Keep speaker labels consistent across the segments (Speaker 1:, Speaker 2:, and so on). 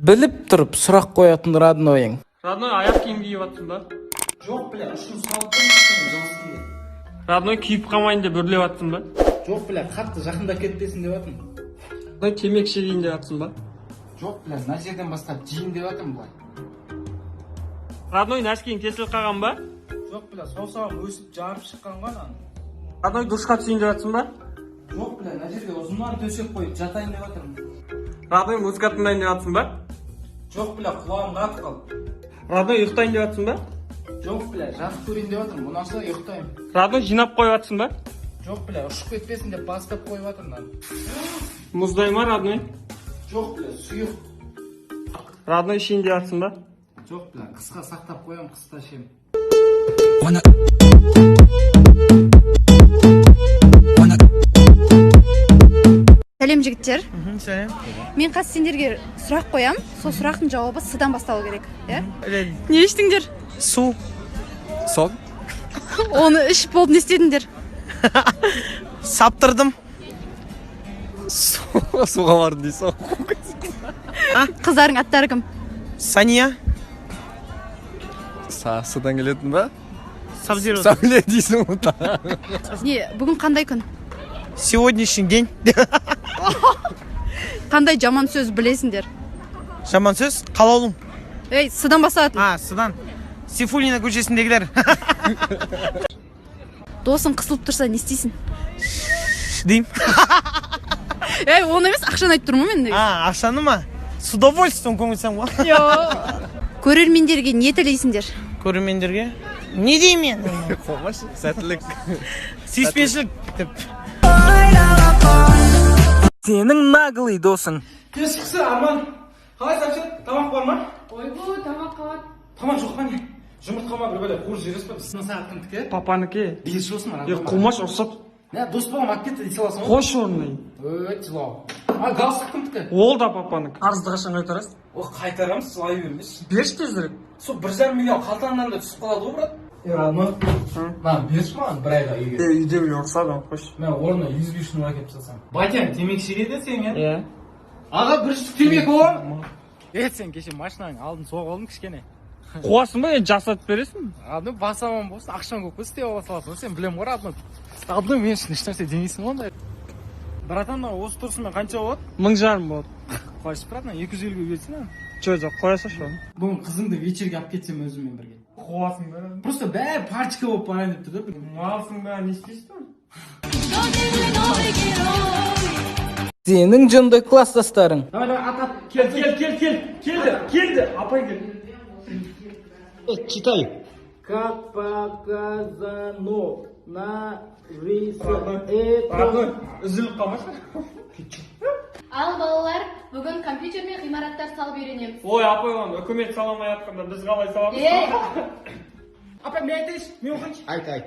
Speaker 1: Біліп тұрып сұрақ қоятын родноyың.
Speaker 2: Родной, аяқ киім киіп жатсың ба?
Speaker 1: Жоқ, бля, ұшын салып тұрмын жұмысында.
Speaker 2: Родной, киіп қалмайын деп үрлеп жатсың ба?
Speaker 1: Жоқ, бля, қатты жақындап кетпесін деп жатырмын.
Speaker 2: Родной, темекі шегейін деп жатсың ба?
Speaker 1: Жоқ, бля, мына жерден бастап жейін деп жатырмын былай.
Speaker 2: Родной, нәскиің тесіліп қалған ба?
Speaker 1: Жоқ, бля, саусағым өсіп жарып шыққан ғой ана.
Speaker 2: Родной, душқа түсейін деп жатсың ба?
Speaker 1: Жоқ, бля, мына жерге ұзыннан төсек қойып жатайын деп жатырмын.
Speaker 2: Родной, музыка тыңдайын деп жатсың ба?
Speaker 1: Жоқ, бля, құлағым қатып қалды.
Speaker 2: Родной, ұйықтайын деп жатсың ба?
Speaker 1: Жоқ, бля, жарық көрейін деп жатырмын. Бұнан соң ұйықтаймын.
Speaker 2: Родной, жинап қойып жатсың ба?
Speaker 1: Жоқ, бля, ұшып кетпесін деп бастап қойып жатырмын.
Speaker 2: Мұздай ма, Родной?
Speaker 1: Жоқ, бля, сұйық.
Speaker 2: Родной, ішейін деп жатсың ба?
Speaker 1: Жоқ, бля, қысқа сақтап қоямын, қыста ішемін.
Speaker 3: Сәлем жігіттер.
Speaker 4: Сәлем.
Speaker 3: Мен қазір сендерге сұрақ қоям. Сол сұрақтың жауабы С-дан басталу керек, иә? Не іштіңдер?
Speaker 4: Су. Сол.
Speaker 3: Оны ішіп болып не істедіңдер?
Speaker 4: Саптырдым. Суға бардым дейсің.
Speaker 3: Қыздарың аттары кім?
Speaker 4: Сания.
Speaker 5: Судан келетін ба?
Speaker 4: Сабзиро.
Speaker 5: Сәуле дейсің ұта.
Speaker 3: Не, бүгін қандай күн?
Speaker 4: Сегодняшний день.
Speaker 3: Қандай жаман сөз білесіңдер?
Speaker 4: Жаман сөз. Қалаулым.
Speaker 3: Ей, С-дан басталатын.
Speaker 4: Судан. Сейфуллина көшесіндегілер.
Speaker 3: Досың қысылып тұрса не істейсің?
Speaker 4: Дейм.
Speaker 3: Ей, оны емес, ақшаны айтып тұрмын мен.
Speaker 4: Ақшаны ма? С удовольствием көңілсем ғой.
Speaker 3: Көрермендерге не тілейсіңдер?
Speaker 4: Көрермендерге не деймін?
Speaker 5: Қомаш, сәттілік.
Speaker 4: Сүйіспеншілік деп.
Speaker 1: Сенің наглый досың. Тез шықсы, Арман. Қалай сәпшет? Тамақ бар ма?
Speaker 3: Ойбу, тамақ қалады.
Speaker 1: Тамақ жоқ па не? Жұмыртқа ма бір бәле қуыр жерес па? Сына сағат кімдікі?
Speaker 2: Папаныкі.
Speaker 1: Бес жосын ма?
Speaker 2: Қумаш ұрсып.
Speaker 1: Не, дос болғым ап кетті дей саласың ғой?
Speaker 2: Қош орнай.
Speaker 1: Өт, жылау. Галстық кімдікі?
Speaker 2: Ол да папаныкі.
Speaker 1: Арызды қашан қайтарасыз? Қайтарамыз, жылай бермес.
Speaker 2: Берші тезірек.
Speaker 1: Сол 1,5 миллион қалтаңнан да түсіп қалады ғой, брат. Радно. Берші маған бір айға үйге.
Speaker 2: Үйде біле ұрсадым, қош.
Speaker 1: Мен орнына 105 мың әкеп салсам. Батяң, темекі шегеді сен, е?
Speaker 2: Иә.
Speaker 1: Аға, бір штук темекі ғой. Сен кеше машинаң алдын соғып алдың кішкене.
Speaker 2: Қуасың ба, жасатып бересің?
Speaker 1: Адны басаман болсын, ақшаң көп болсын, істеп ала саласың. Сен білем ғой, адны. Адны мен үшін ешнәрсе демейсің ғой ондай. Братан, осы тұрсымен қанша болады?
Speaker 2: 1000 болады.
Speaker 1: Қойшы, братан, 250-ге берсін,
Speaker 2: Жоқ, қоя салшы оны.
Speaker 1: Бүгін қызыңды вечерге алып кетсем өзіммен бірге.
Speaker 2: Қуасың ба?
Speaker 1: Просто бәрі парчика болып барайын деп тұр да.
Speaker 2: Малсың ба, не істейсің?
Speaker 1: Сенің жынды класстастарың.
Speaker 2: Давай, атап. Келді. Апай келді.
Speaker 1: Читай. Как показано на рисунке.
Speaker 2: Үзіліп қалмашы.
Speaker 6: Ал балалар, бүгін компьютермен ғимараттар салып үйренеміз.
Speaker 2: Ой, апай оны үкімет саламай жатқанда біз қалай саламыз?
Speaker 1: Апа, мен айтайыншы, мен оқайыншы. Айт.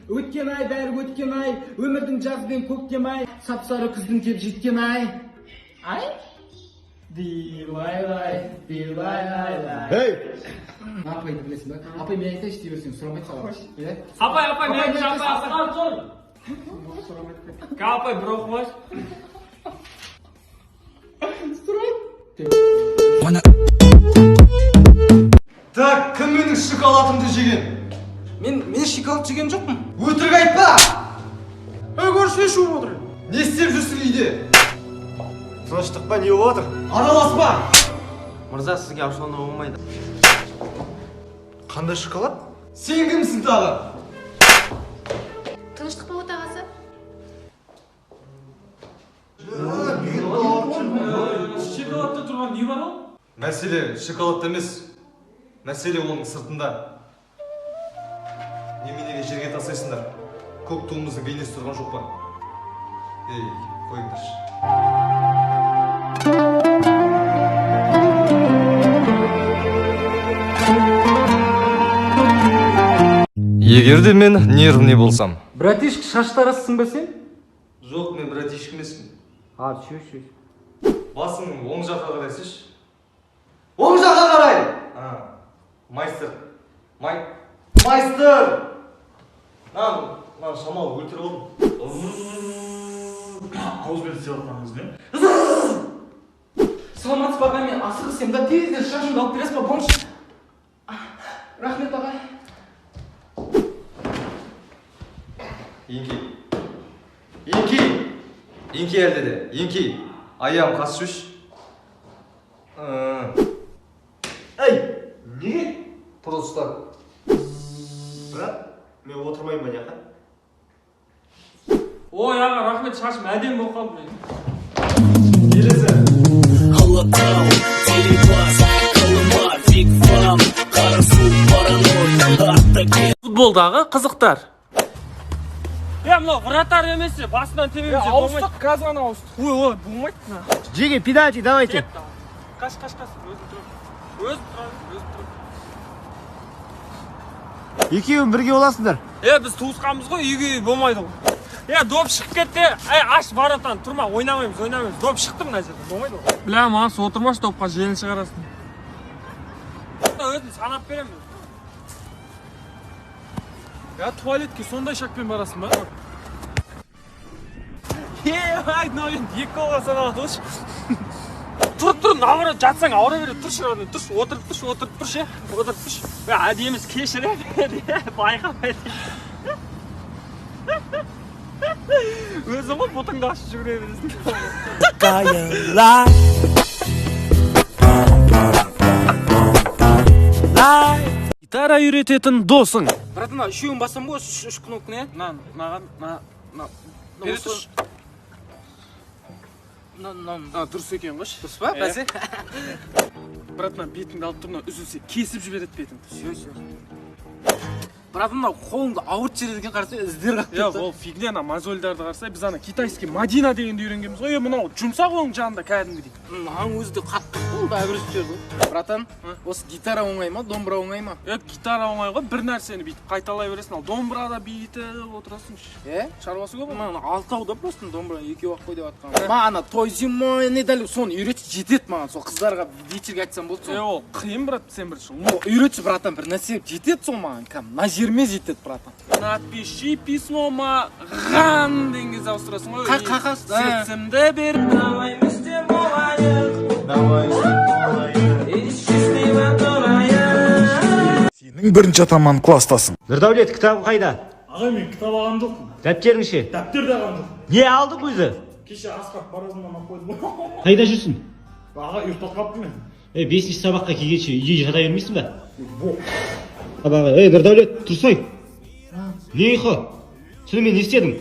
Speaker 1: Өткен ай, бәрі өткен ай, өмірдің жаз бен көктем ай, сап-сары күздің кеп жеткен ай. Ай? Дилай-лай. Ей! Апайды білесің ба? Апай, мен айтайыншы дей берсең, сұрамай қалады.
Speaker 2: Апай, мен айтайыншы, апай. Апай, бір оқымаш.
Speaker 5: Так, кім менің шоколадымды жеген?
Speaker 1: Мен шоколад жеген жоқпын.
Speaker 5: Өтірік айтпа!
Speaker 1: Көрші не шуып отыр?
Speaker 5: Не істеп жүрсің үйде? Тыныштық па, не болып отыр? Араласпа!
Speaker 4: Мырза, сізге ашуына болмайды.
Speaker 5: Қандай шоколад? Сен кімсің тағы?
Speaker 6: Тыныштық па отағасы?
Speaker 2: Шоколадта тұрған не бар ол?
Speaker 5: Мәселе шоколадта емес. Мәселе оның сыртында. Неменеге жерге тасайсыңдар? Көк туымыздың бейнесі тұрған жоқ па? Ей, қойыңдаршы. Егер де мен нервный болсам.
Speaker 1: Братишка, шаштарасың ба сен?
Speaker 5: Жоқ, мен братишка емеспін.
Speaker 1: Чөш.
Speaker 5: Басың оң жаққа қарай сеш. Оң жаққа қарай! Майстер. Майстер! Шамал өлтіріп алдым.
Speaker 7: Ауызбен істеп жатқаныңыз не?
Speaker 1: саламатсыз ба, мен асығыс ем да, тезірек шашымды алып бересіз ба, болыңызшы. Рахмет ағай.
Speaker 5: Инки әлді де, Инки. Аяғым қасшыш. Әй, неге? Просто. Бірақ, мен отырмайым ба неқа?
Speaker 2: Ой, аға, рахмет, шашым әдем болып қалды.
Speaker 5: Келесі.
Speaker 4: Футболдағы қызықтар.
Speaker 2: Мынау вратар емес, басынан тебеміз. Ауыстық, қазған ауыстық. Ой, болмайды.
Speaker 4: Жеге, педальчик, давайте.
Speaker 2: Қаш, өзім тұрады.
Speaker 4: Екеуін бірге оласыңдар.
Speaker 2: Біз туысқанбыз ғой, үйге болмайды ғой. Доп шығып кетті, аш баратан, тұрма, ойнамаймыз. Доп шықты мына жерде, болмайды ғой. Бля, маңыз отырмаш допқа желін шығарасын. Өзін санап беремін. Туалетке сондай шақпен барасың ба? Айдын, екі қолға саналады олшы. Тұр, науры жатсаң ауыра береді, тұршы, отырып тұршы. Әдеміз кешіреді, байқамайды. Өзі ғой бұтыңды ашып жүгіре бересің.
Speaker 7: Гитара үйрететін досың.
Speaker 1: Братан, үшеуін басам ғой, үш кнопканы,
Speaker 2: Бері тұршы. Дұрыс екен қош.
Speaker 1: Дұрыс па, бәсе?
Speaker 2: Братан, бетіңді алып тұрна, үзілсе, кесіп жібереді бетіңді.
Speaker 1: Братан, қолыңды ауырт жерден қараса, іздер қап кетті.
Speaker 2: Ол фигня, мозольдарды қарса, біз китайский Мадина дегенді үйренгенбіз ғой. Мынау жұмсақ оның жанында кәдімгідей.
Speaker 1: Өзі де қатты болды, әбіріс жерді. Братан, осы гитара оңай ма, домбыра оңай ма?
Speaker 2: Гитара оңай ғой, бір нәрсені бүйтіп қайталай бересің, ал домбырада бүйтіп отырасың.
Speaker 1: Шаруасы көп ма? Алтауда просто домбыра, екеу ақ қой деп атқан. Маған той зимой не дәл соны үйретші, жетеді маған. Сол қыздарға вечерге айтсам болды.
Speaker 2: Ол қиын, брат, сен бірінші.
Speaker 1: Үйретші, братан, бір нәрсе жетеді сол маған. На жерме жетеді, братан.
Speaker 2: Напиши письмо маған деген кезде ауыстырасың ғой.
Speaker 1: Қағаз.
Speaker 2: Сердцемді бер.
Speaker 8: Сенің бірінші атаман кластасың.
Speaker 4: Нұрдәулет, кітабы қайда?
Speaker 2: Аға, мен кітап алған жоқпын.
Speaker 4: Дәптерің ше?
Speaker 2: Дәптер де алған жоқпын.
Speaker 4: Не алдың өзі?
Speaker 2: Кеше асқап баразымнан ақ қойдым.
Speaker 9: Қайда жүрсің?
Speaker 2: Аға, ұйықтап қалыппын мен.
Speaker 9: 5-ші сабаққа келгенше үйде жата бермейсің ба? Нұрдәулет, тұрсай. Не ұйқы? Түнімен не істедің?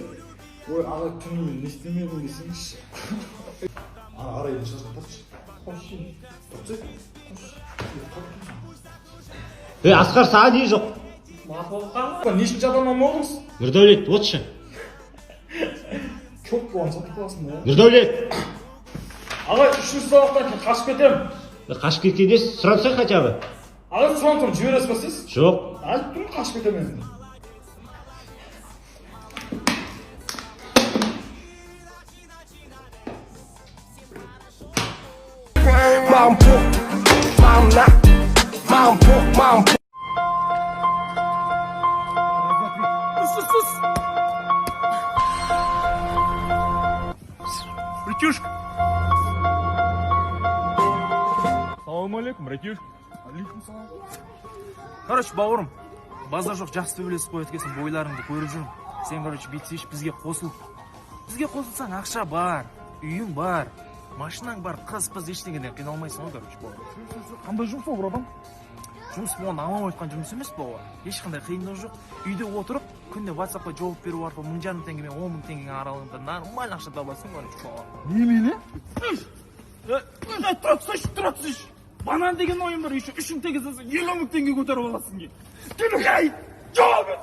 Speaker 2: Ой, аға, түнімен не істемедің десеңізші.
Speaker 5: Арайын шашын тартшы.
Speaker 9: Асқар, саған не жоқ?
Speaker 2: Мақұлыққа, нешінші адамнан болдыңыз?
Speaker 9: Нұрдәулет, отшы.
Speaker 2: Көп болған сатып қаласың ба?
Speaker 9: Нұрдәулет!
Speaker 2: Аға, 3-ші сабақтан кейін қашып кетемін.
Speaker 9: Қашып кеткенде сұратсай хотя бы.
Speaker 2: Аға, сұрантым, жібересіз ба сіз?
Speaker 9: Жоқ.
Speaker 2: Айттым, қашып кетемін енді.
Speaker 7: Братюшка. Салам алейкум, братюшка. Алейкум салам. Короче, бауырым, базар жоқ, жақсы төбелесіп қояды екенсің, бойларыңды көріп жүрмін. Сен, короче, бүйтсейші, бізге қосыл. Бізге қосылсаң, ақша бар, үйің бар, машинаң бар, қыз ештеңеден қиналмайсың ғой, короче, бауыр.
Speaker 2: Қандай жұмыс ол, братан?
Speaker 7: Жұмыс болған амал айтқан жұмыс емес бауыр. Ешқандай қиындық жоқ. Үйде отырып, күнде WhatsApp-қа жауап беру арқылы 1000 теңгемен 10 000 теңгенің аралығында нормально ақша табасың, короче, бауыр.
Speaker 2: Немене?
Speaker 7: Тұра түсейші. Банан деген ойын бар, еще 3 000 теңге салсаң 50 000 теңге көтеріп аласың ке. Келгей! Жауап ет!